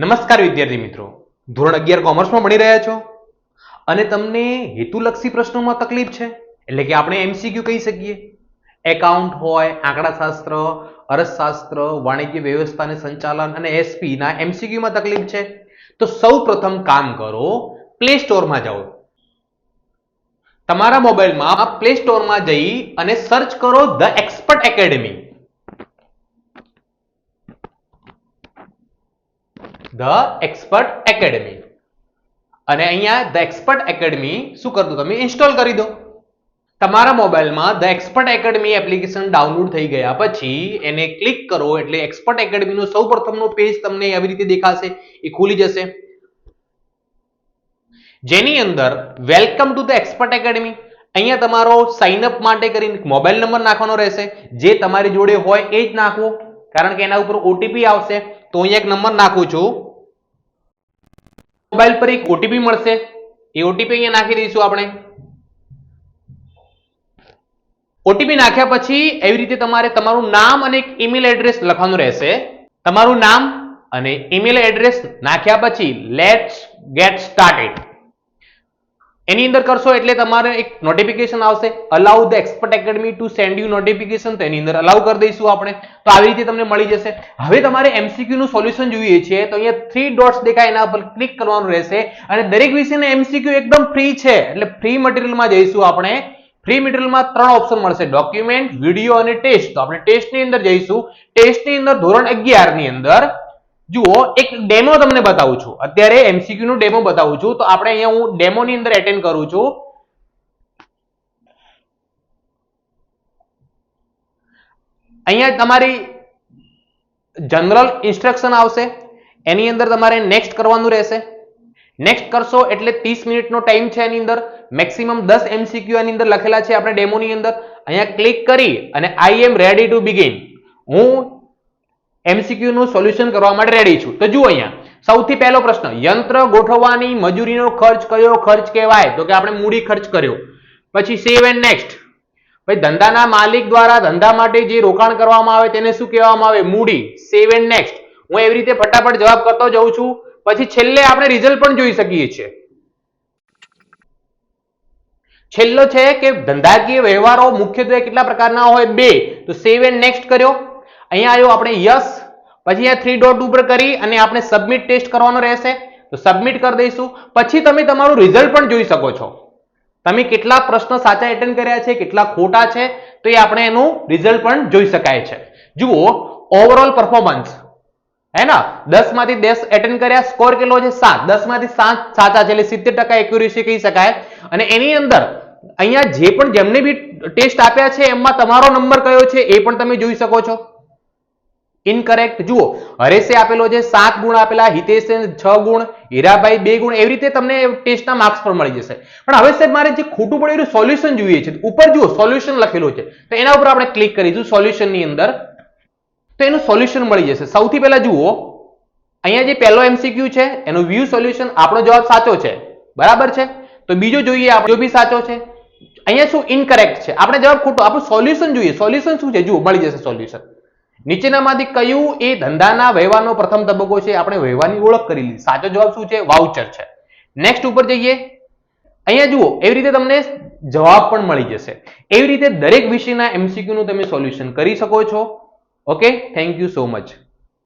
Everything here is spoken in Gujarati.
નમસ્કાર વિદ્યાર્થી મિત્રો, ધોરણ 11 કોમર્સમાં ભણી રહ્યા છો અને તમને હેતુલક્ષી પ્રશ્નોમાં તકલીફ છે, એટલે કે આપણે એમસીક્યુ કહી શકીએ. એકાઉન્ટ હોય, આંકડાશાસ્ત્ર, અર્થશાસ્ત્ર, વાણિજ્ય વ્યવસ્થા અને સંચાલન અને એસપી ના એમસીક્યુમાં તકલીફ છે, તો સૌપ્રથમ કામ કરો, પ્લે સ્ટોરમાં જાઓ. તમારા મોબાઈલમાં પ્લે સ્ટોરમાં જઈ અને સર્ચ કરો the expert academy. The expert academy અને અહીંયા ધ એક્સપર્ટ એકેડમી શું કરતું તમે ઇન્સ્ટોલ કરી દો. તમારા મોબાઈલમાં the expert academy application download થઈ ગયા પછી એને ક્લિક કરો એટલે એક્સપર્ટ એકેડમીનું સૌપ્રથમનું પેજ તમને આવી રીતે દેખાશે, એ ખુલી જશે, જેની અંદર welcome to the expert academy. અહીંયા તમારો સાઇન અપ માટે કરીને મોબાઈલ નંબર નાખવાનો રહેશે, જે તમારી જોડે હોય એ જ નાખવો, કારણ કે એના ઉપર ઓટીપી આવશે. તો અહીંયા એક નંબર નાખું છું, મોબાઈલ પર એક ઓટીપી મળશે, એ ઓટીપી અહીંયા નાખી દઈશું આપણે. ઓટીપી નાખ્યા પછી એવી રીતે તમારે તમારું નામ અને એક ઈમેલ એડ્રેસ લખવાનું રહેશે. તમારું નામ અને ઈમેલ એડ્રેસ નાખ્યા પછી લેટ્સ ગેટ સ્ટાર્ટેડ એની અંદર કરશો એટલે તમારે એક નોટિફિકેશન આવશે, allow the expert academy to send you notification. તો એની અંદર અલાઉ કરી દઈશું આપણે. તો આવી રીતે તમને મળી જશે. હવે તમારે એમસીક્યુ નું સોલ્યુશન જોઈએ છે તો અહીંયા 3 ડોટ્સ દેખાય, એના પર ક્લિક કરવાનું રહેશે અને દરેક વિષયના એમસીક્યુ એકદમ ફ્રી છે, એટલે ફ્રી મટીરિયલમાં જઈશું આપણે. ફ્રી મટીરિયલમાં 3 ઓપ્શન મળશે, ડોક્યુમેન્ટ, વિડીયો અને ટેસ્ટ. તો આપણે ટેસ્ટની અંદર જઈશું. ટેસ્ટની અંદર ધોરણ 11 ની અંદર જુઓ એક ડેમો તમને બતાવું છું, અત્યારે એમસીક્યુ નું ડેમો બતાવું છું. તો આપણે અહીંયા હું ડેમો ની અંદર એટેન્ડ કરું છું. અહીંયા તમારી જનરલ ઇન્સ્ટ્રક્શન આવશે, એની અંદર તમારે નેક્સ્ટ કરવાનું રહેશે. નેક્સ્ટ કરશો એટલે 30 મિનિટનો ટાઈમ છે, એની અંદર મેક્સિમમ 10 એમસીક્યુ એની અંદર લખેલા છે આપણે ડેમો ની અંદર. અહીંયા ક્લિક કરી અને આઈ એમ રેડી ટુ બિગિન, હું એમસીક્યુ નું સોલ્યુશન કરવા માટે રેડી છું. તો જુઓ અહીંયા સૌથી પહેલો પ્રશ્ન, યંત્ર ગોઠવવાની મજૂરીનો ખર્ચ કયો ખર્ચ કહેવાય? તો કે આપણે મૂડી ખર્ચ કર્યો. પછી સેવ એન્ડ નેક્સ્ટ. ભાઈ ધંધાના માલિક દ્વારા ધંધા માટે જે રોકાણ કરવામાં આવે તેને શું કહેવામાં આવે? મૂડી. Save and next. હું એવી રીતે ફટાફટ જવાબ કરતો જાઉં છું. પછી છેલ્લે આપણે રિઝલ્ટ પણ જોઈ શકીએ છીએ. છેલ્લો છે કે ધંધાકીય વ્યવહારો મુખ્યત્વે કેટલા પ્રકારના હોય? 2. તો સેવ એન્ડ નેક્સ્ટ કર્યો. અહીંયા આવ્યો આપણે યસ, પછી અહીંયા 3 ડોટ ઉપર કરી અને આપણે સબમિટ ટેસ્ટ કરવાનો રહેશે. તો સબમિટ કરી દઈશું. પછી તમે તમારું રિઝલ્ટ પણ જોઈ શકો છો, તમે કેટલા પ્રશ્ન સાચા એટેન્ડ કર્યા છે, કેટલા ખોટા છે, તો એ આપણે એનું રિઝલ્ટ પણ જોઈ શકાય છે. જુઓ ઓવરઓલ પરફોર્મન્સ હે ના, 10 માંથી 10 એટેન્ડ કર્યા, સ્કોર કેટલો છે? 7. 10 માંથી 7 સાચા છે, એટલે 70% એક્યુરેસી કહી શકાય. અને એની અંદર અહીંયા જે પણ જેમને બી ટેસ્ટ આપ્યા છે એમાં તમારો નંબર કયો છે એ પણ તમે જોઈ શકો છો. ઇનકરેક્ટ. જુઓ હરેશે આપેલો છે 7 ગુણ આપેલા, હિતેશે 6 ગુણ, હીરાભાઈ 2 ગુણ, એવી રીતે તમને ટેસ્ટના માર્ક્સ પણ મળી જશે. પણ હવે સાહેબ મારે જે ખોટું પડ્યું સોલ્યુશન જોઈએ છે, ઉપર જુઓ સોલ્યુશન લખેલું છે, તો એના ઉપર આપણે ક્લિક કરીશું સોલ્યુશન ની અંદર, તો એનું સોલ્યુશન મળી જશે. સૌથી પહેલા જુઓ અહીંયા જે પહેલો એમસીક્યુ છે એનું વ્યૂ સોલ્યુશન, આપણો જવાબ સાચો છે, બરાબર છે. તો બીજો જોઈએ આપણો બી સાચો છે. અહીંયા શું ઇનકરેક્ટ છે, આપણે જવાબ ખોટો, આપણું સોલ્યુશન જોઈએ. સોલ્યુશન શું છે? જુઓ મળી જશે સોલ્યુશન. નીચેનામાંથી કયું એ ધંધાના વ્યવહારનો પ્રથમ તબક્કો છે? આપણે વ્યવહારની ઓળખ કરી લીધી. સાચો જવાબ શું છે? વાઉચર છે. નેક્સ્ટ ઉપર જઈએ. અહીંયા જુઓ એવી રીતે તમને જવાબ પણ મળી જશે. એવી રીતે દરેક વિષયના એમસીક્યુ નું તમે સોલ્યુશન કરી શકો છો. Okay, thank you so much.